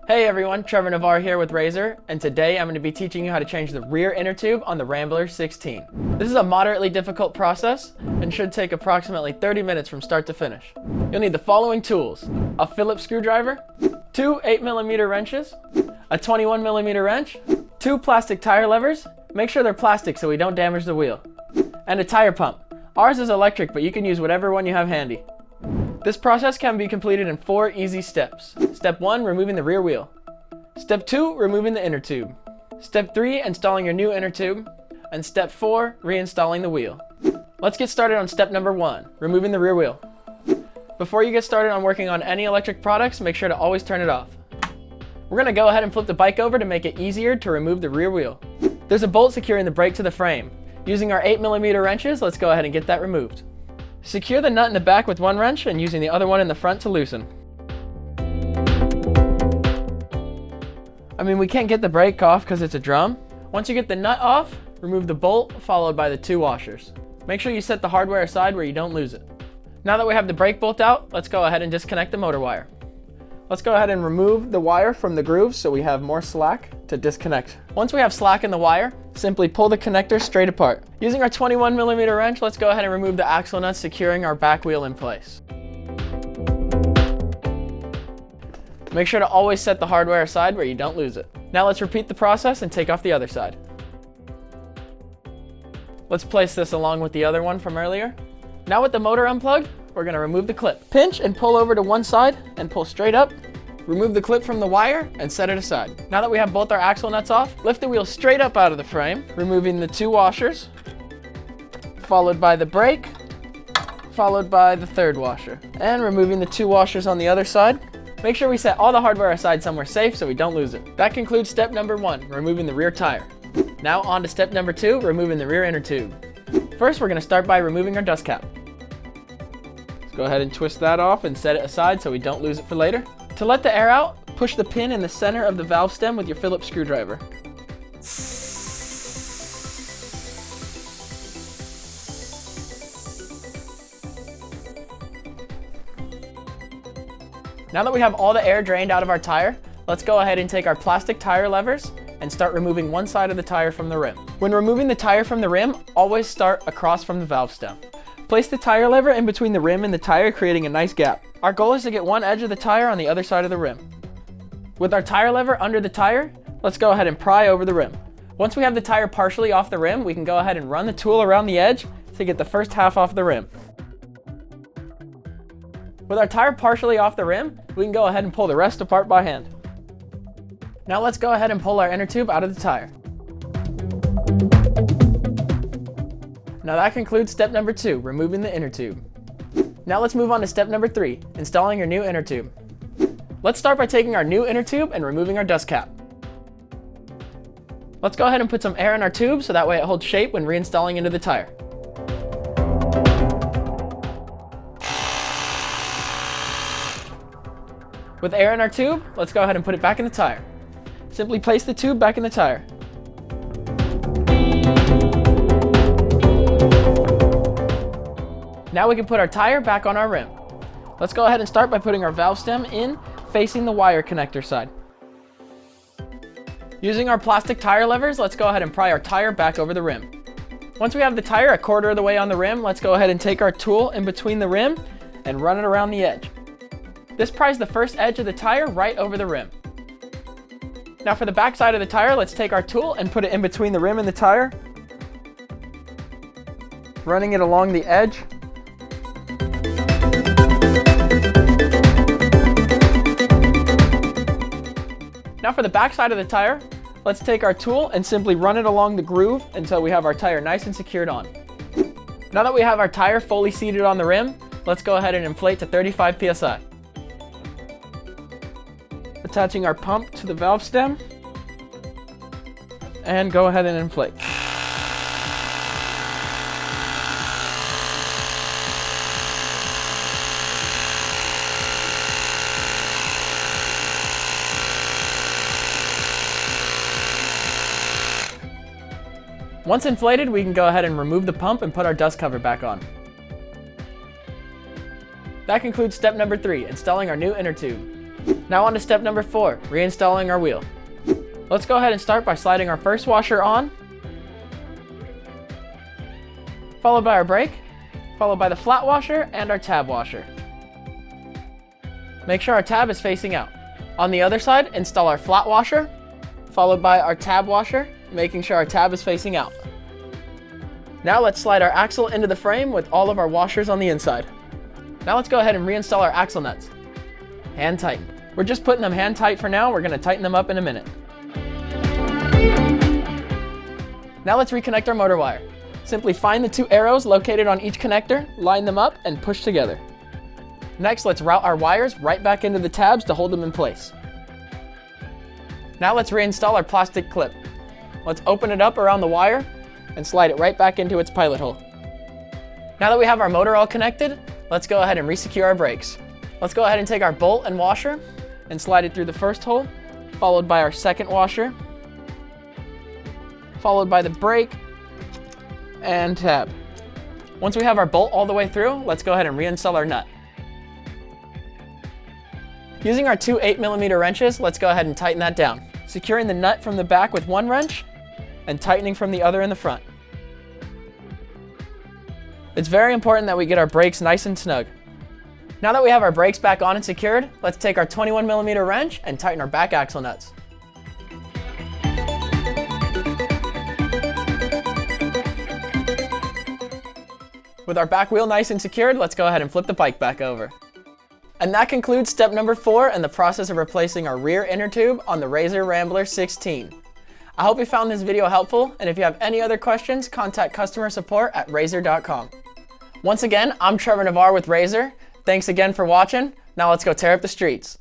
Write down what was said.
Hey everyone, Trevor Navarre here with Razor, and today I'm going to be teaching you how to change the rear inner tube on the Rambler 16. This is a moderately difficult process and should take approximately 30 minutes from start to finish. You'll need the following tools: a Phillips screwdriver, 2 8mm wrenches, a 21mm wrench, 2 plastic tire levers, make sure they're plastic so we don't damage the wheel, and a tire pump. Ours is electric, but you can use whatever one you have handy. This process can be completed in 4 easy steps. Step 1, removing the rear wheel. Step 2, removing the inner tube. Step 3, installing your new inner tube. And Step 4, reinstalling the wheel. Let's get started on step number 1, removing the rear wheel. Before you get started on working on any electric products, make sure to always turn it off. We're going to go ahead and flip the bike over to make it easier to remove the rear wheel. There's a bolt securing the brake to the frame. Using our 8mm wrenches, let's go ahead and get that removed. Secure the nut in the back with one wrench and using the other one in the front to loosen. We can't get the brake off because it's a drum. Once you get the nut off, remove the bolt followed by the 2 washers. Make sure you set the hardware aside where you don't lose it. Now that we have the brake bolt out, let's go ahead and disconnect the motor wire. Let's go ahead and remove the wire from the groove so we have more slack to disconnect. Once we have slack in the wire, simply pull the connector straight apart. Using our 21mm wrench, let's go ahead and remove the axle nuts securing our back wheel in place. Make sure to always set the hardware aside where you don't lose it. Now let's repeat the process and take off the other side. Let's place this along with the other one from earlier. Now with the motor unplugged, we're going to remove the clip. Pinch and pull over to one side and pull straight up. Remove the clip from the wire and set it aside. Now that we have both our axle nuts off, lift the wheel straight up out of the frame, removing the 2 washers, followed by the brake, followed by the 3rd washer, and removing the 2 washers on the other side. Make sure we set all the hardware aside somewhere safe so we don't lose it. That concludes step number 1, removing the rear tire. Now on to step number 2, removing the rear inner tube. First, we're going to start by removing our dust cap. Let's go ahead and twist that off and set it aside so we don't lose it for later. To let the air out, push the pin in the center of the valve stem with your Phillips screwdriver. Now that we have all the air drained out of our tire, let's go ahead and take our plastic tire levers and start removing one side of the tire from the rim. When removing the tire from the rim, always start across from the valve stem. Place the tire lever in between the rim and the tire, creating a nice gap. Our goal is to get one edge of the tire on the other side of the rim. With our tire lever under the tire, let's go ahead and pry over the rim. Once we have the tire partially off the rim, we can go ahead and run the tool around the edge to get the first half off the rim. With our tire partially off the rim, we can go ahead and pull the rest apart by hand. Now let's go ahead and pull our inner tube out of the tire. Now that concludes step number 2, removing the inner tube. Now let's move on to step number 3, installing your new inner tube. Let's start by taking our new inner tube and removing our dust cap. Let's go ahead and put some air in our tube so that way it holds shape when reinstalling into the tire. With air in our tube, let's go ahead and put it back in the tire. Simply place the tube back in the tire. Now we can put our tire back on our rim. Let's go ahead and start by putting our valve stem in, facing the wire connector side. Using our plastic tire levers, let's go ahead and pry our tire back over the rim. Once we have the tire 1/4 of the way on the rim, let's go ahead and take our tool in between the rim and run it around the edge. This pries the first edge of the tire right over the rim. Now for the back side of the tire, let's take our tool and put it in between the rim and the tire, running it along the edge. Now for the back side of the tire, let's take our tool and simply run it along the groove until we have our tire nice and secured on. Now that we have our tire fully seated on the rim, let's go ahead and inflate to 35 psi. Attaching our pump to the valve stem, and go ahead and inflate. Once inflated, we can go ahead and remove the pump and put our dust cover back on. That concludes step number 3, installing our new inner tube. Now on to step number 4, reinstalling our wheel. Let's go ahead and start by sliding our first washer on, followed by our brake, followed by the flat washer and our tab washer. Make sure our tab is facing out. On the other side, install our flat washer, followed by our tab washer, making sure our tab is facing out. Now let's slide our axle into the frame with all of our washers on the inside. Now let's go ahead and reinstall our axle nuts. Hand tighten. We're just putting them hand tight for now. We're going to tighten them up in a minute. Now let's reconnect our motor wire. Simply find the 2 arrows located on each connector, line them up, and push together. Next, let's route our wires right back into the tabs to hold them in place. Now let's reinstall our plastic clip. Let's open it up around the wire and slide it right back into its pilot hole. Now that we have our motor all connected, let's go ahead and resecure our brakes. Let's go ahead and take our bolt and washer and slide it through the first hole, followed by our second washer, followed by the brake and tab. Once we have our bolt all the way through, let's go ahead and reinstall our nut. Using our 2 8mm wrenches, let's go ahead and tighten that down, securing the nut from the back with one wrench and tightening from the other in the front. It's very important that we get our brakes nice and snug. Now that we have our brakes back on and secured, let's take our 21mm wrench and tighten our back axle nuts. With our back wheel nice and secured, let's go ahead and flip the bike back over. And that concludes step number 4 in the process of replacing our rear inner tube on the Razor Rambler 16. I hope you found this video helpful, and if you have any other questions, contact customer support at razor.com. Once again, I'm Trevor Navarre with Razor. Thanks again for watching. Now let's go tear up the streets.